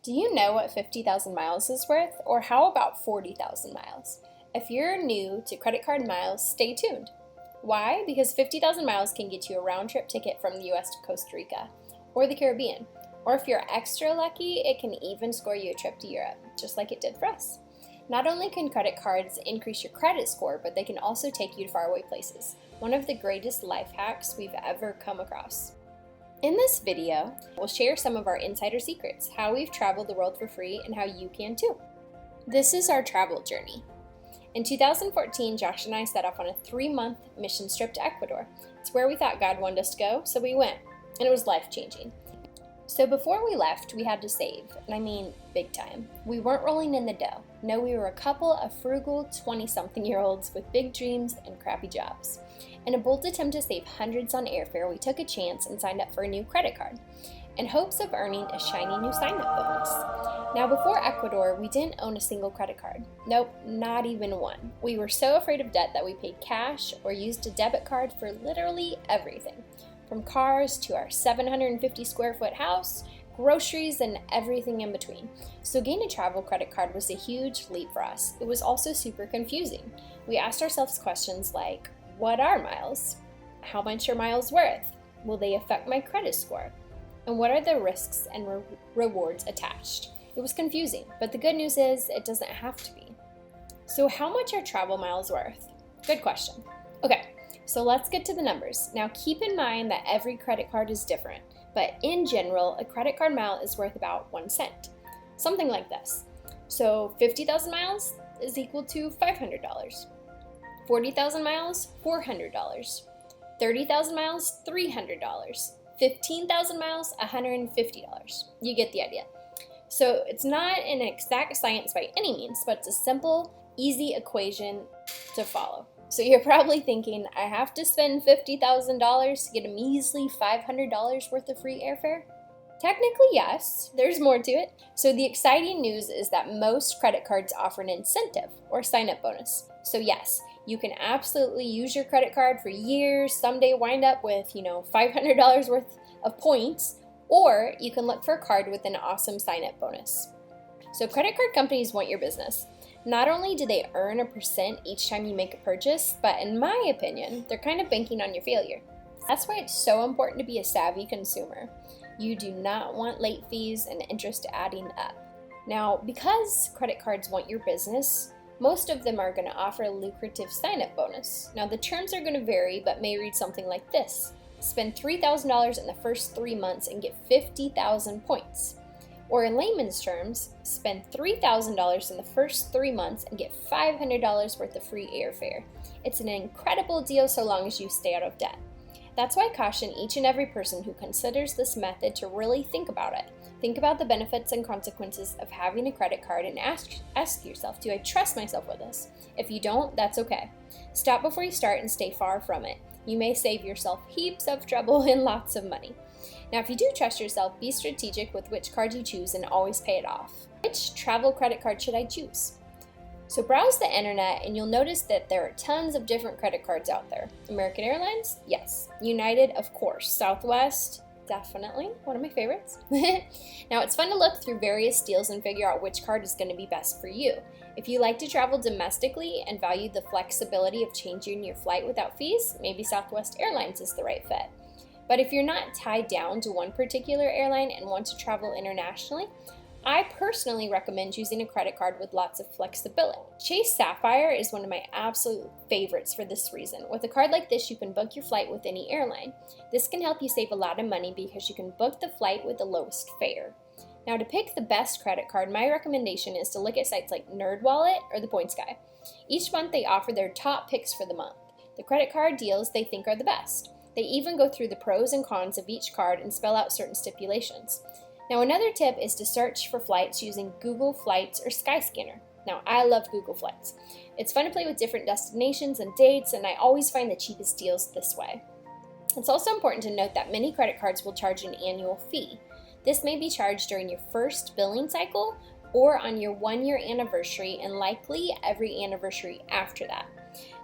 Do you know what 50,000 miles is worth? Or how about 40,000 miles? If you're new to credit card miles, stay tuned. Why? Because 50,000 miles can get you a round trip ticket from the US to Costa Rica or the Caribbean. Or if you're extra lucky, it can even score you a trip to Europe, just like it did for us. Not only can credit cards increase your credit score, but they can also take you to faraway places. One of the greatest life hacks we've ever come across. In this video, we'll share some of our insider secrets, how we've traveled the world for free, and how you can too. This is our travel journey. In 2014, Josh and I set off on a 3-month mission trip to Ecuador. It's where we thought God wanted us to go, so we went, and it was life-changing. So before we left, we had to save, and I mean big time. We weren't rolling in the dough. No, we were a couple of frugal 20-something-year-olds with big dreams and crappy jobs. In a bold attempt to save hundreds on airfare, we took a chance and signed up for a new credit card in hopes of earning a shiny new sign-up bonus. Now, before Ecuador, we didn't own a single credit card. Nope, not even one. We were so afraid of debt that we paid cash or used a debit card for literally everything, from cars to our 750 square foot house, groceries, and everything in between. So getting a travel credit card was a huge leap for us. It was also super confusing. We asked ourselves questions like, what are miles? How much are miles worth? Will they affect my credit score? And what are the risks and rewards attached? It was confusing, but the good news is it doesn't have to be. So how much are travel miles worth? Good question. Okay, so let's get to the numbers. Now keep in mind that every credit card is different, but in general, a credit card mile is worth about 1 cent. Something like this. So 50,000 miles is equal to $500. 40,000 miles, $400. 30,000 miles, $300. 15,000 miles, $150. You get the idea. So it's not an exact science by any means, but it's a simple, easy equation to follow. So you're probably thinking, I have to spend $50,000 to get a measly $500 worth of free airfare? Technically, yes. There's more to it. So the exciting news is that most credit cards offer an incentive or sign-up bonus. So yes, you can absolutely use your credit card for years, someday wind up with, $500 worth of points, or you can look for a card with an awesome sign-up bonus. So credit card companies want your business. Not only do they earn a percent each time you make a purchase, but in my opinion, they're kind of banking on your failure. That's why it's so important to be a savvy consumer. You do not want late fees and interest adding up. Now, because credit cards want your business, most of them are going to offer a lucrative sign-up bonus. Now, the terms are going to vary, but may read something like this. Spend $3,000 in the first 3 months and get 50,000 points. Or in layman's terms, spend $3,000 in the first 3 months and get $500 worth of free airfare. It's an incredible deal so long as you stay out of debt. That's why I caution each and every person who considers this method to really think about it. Think about the benefits and consequences of having a credit card and ask yourself, do I trust myself with this? If you don't, that's okay. Stop before you start and stay far from it. You may save yourself heaps of trouble and lots of money. Now, if you do trust yourself, be strategic with which card you choose and always pay it off. Which travel credit card should I choose? So browse the internet and you'll notice that there are tons of different credit cards out there. American Airlines? Yes. United? Of course. Southwest? Definitely. One of my favorites. Now, it's fun to look through various deals and figure out which card is going to be best for you. If you like to travel domestically and value the flexibility of changing your flight without fees, maybe Southwest Airlines is the right fit. But if you're not tied down to one particular airline and want to travel internationally, I personally recommend choosing a credit card with lots of flexibility. Chase Sapphire is one of my absolute favorites for this reason. With a card like this, you can book your flight with any airline. This can help you save a lot of money because you can book the flight with the lowest fare. Now, to pick the best credit card, my recommendation is to look at sites like NerdWallet or the Points Guy. Each month, they offer their top picks for the month, the credit card deals they think are the best. They even go through the pros and cons of each card and spell out certain stipulations. Now, another tip is to search for flights using Google Flights or Skyscanner. Now, I love Google Flights. It's fun to play with different destinations and dates, and I always find the cheapest deals this way. It's also important to note that many credit cards will charge an annual fee. This may be charged during your first billing cycle or on your 1-year anniversary, and likely every anniversary after that.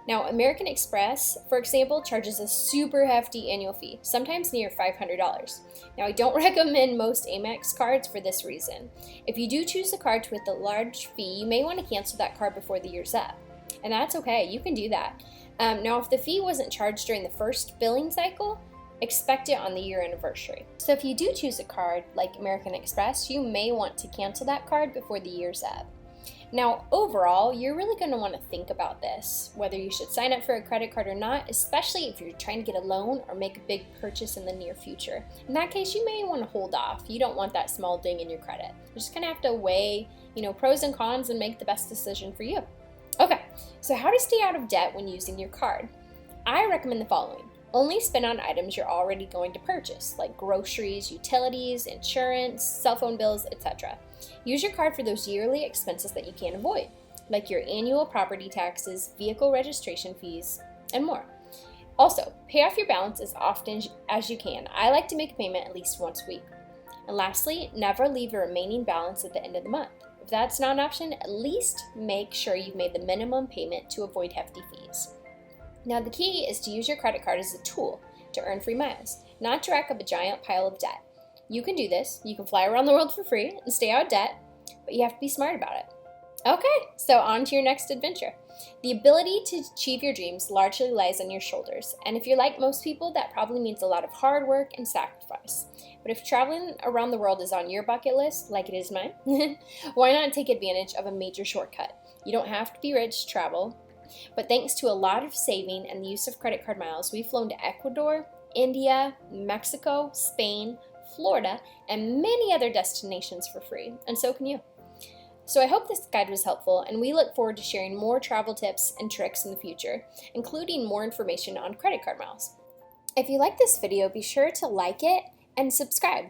Now, American Express, for example, charges a super hefty annual fee, sometimes near $500. Now, I don't recommend most Amex cards for this reason. If you do choose a card with a large fee, you may want to cancel that card before the year's up. And that's okay, you can do that. Now, if the fee wasn't charged during the first billing cycle, expect it on the year anniversary. So if you do choose a card like American Express, you may want to cancel that card before the year's up. Now, overall, you're really going to want to think about this, whether you should sign up for a credit card or not, especially if you're trying to get a loan or make a big purchase in the near future. In that case, you may want to hold off. You don't want that small ding in your credit. You're just going to have to weigh, pros and cons and make the best decision for you. Okay, so how to stay out of debt when using your card? I recommend the following. Only spend on items you're already going to purchase, like groceries, utilities, insurance, cell phone bills, etc. Use your card for those yearly expenses that you can't avoid, like your annual property taxes, vehicle registration fees, and more. Also, pay off your balance as often as you can. I like to make a payment at least once a week. And lastly, never leave a remaining balance at the end of the month. If that's not an option, at least make sure you've made the minimum payment to avoid hefty fees. Now, the key is to use your credit card as a tool to earn free miles, not to rack up a giant pile of debt. You can do this. You can fly around the world for free and stay out of debt, but you have to be smart about it. Okay, so on to your next adventure. The ability to achieve your dreams largely lies on your shoulders, and if you're like most people, that probably means a lot of hard work and sacrifice. But if traveling around the world is on your bucket list, like it is mine, why not take advantage of a major shortcut? You don't have to be rich to travel. But thanks to a lot of saving and the use of credit card miles, we've flown to Ecuador, India, Mexico, Spain, Florida, and many other destinations for free, and so can you. So I hope this guide was helpful, and we look forward to sharing more travel tips and tricks in the future, including more information on credit card miles. If you like this video, be sure to like it and subscribe.